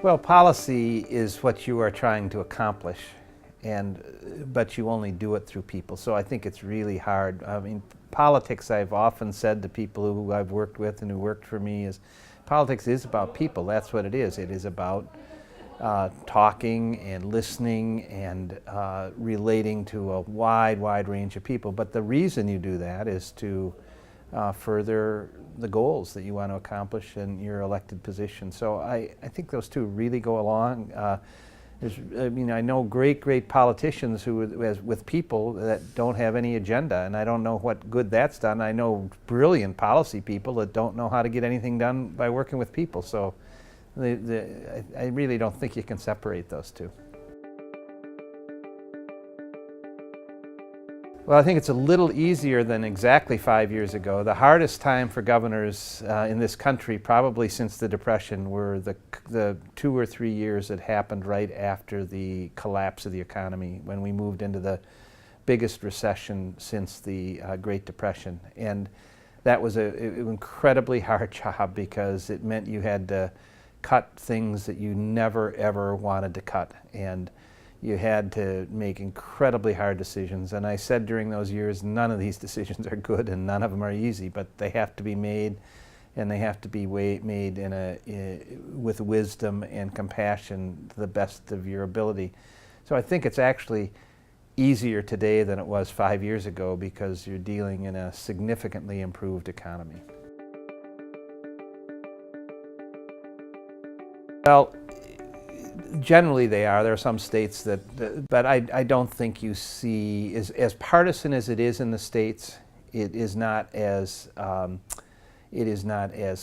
Well, policy is what you are trying to accomplish, but you only do it through people. So I think it's really hard. I mean, politics, I've often said to people who I've worked with and who worked for me, is politics is about people. That's what it is. It is about talking and listening and relating to a wide range of people. But the reason you do that is to further the goals that you want to accomplish in your elected position. So I think those two really go along. I know great politicians who, with people that don't have any agenda, and I don't know what good that's done. I know brilliant policy people that don't know how to get anything done by working with people. So I really don't think you can separate those two. Well, I think it's a little easier than exactly 5 years ago. The hardest time for governors in this country, probably since the Depression, were the 2 or 3 years that happened right after the collapse of the economy, when we moved into the biggest recession since the Great Depression. And that was an incredibly hard job, because it meant you had to cut things that you never ever wanted to cut. And you had to make incredibly hard decisions. And I said during those years, none of these decisions are good and none of them are easy, but they have to be made, and they have to be made with wisdom and compassion to the best of your ability. So I think it's actually easier today than it was 5 years ago, because you're dealing in a significantly improved economy. Well, generally they are. There are some states but I don't think you see, as partisan as it is in the states, it is not as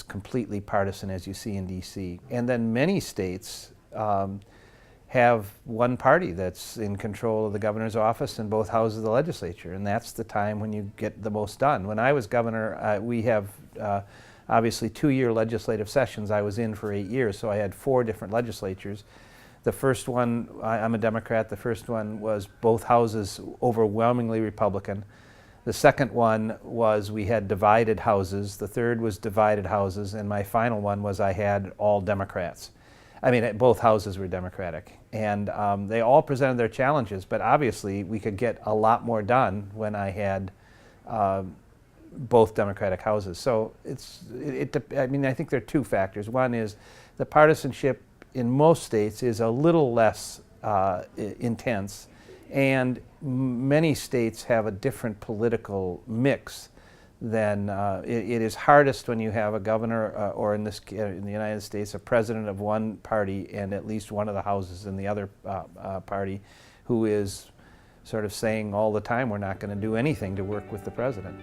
completely partisan as you see in D.C. And then many states have one party that's in control of the governor's office in both houses of the legislature, and that's the time when you get the most done. When I was governor, we have obviously 2-year legislative sessions. I was in for 8 years, so I had 4 different legislatures. The first one, I'm a Democrat, the first one was both houses overwhelmingly Republican. The second one was we had divided houses. The third was divided houses, and my final one was I had all Democrats. I mean, both houses were Democratic. And they all presented their challenges, but obviously we could get a lot more done when I had both Democratic houses. So I think there are 2 factors. One is the partisanship in most states is a little less intense, and many states have a different political mix than it is hardest when you have a governor or in the United States, a president of one party and at least one of the houses in the other party who is sort of saying all the time, we're not going to do anything to work with the president.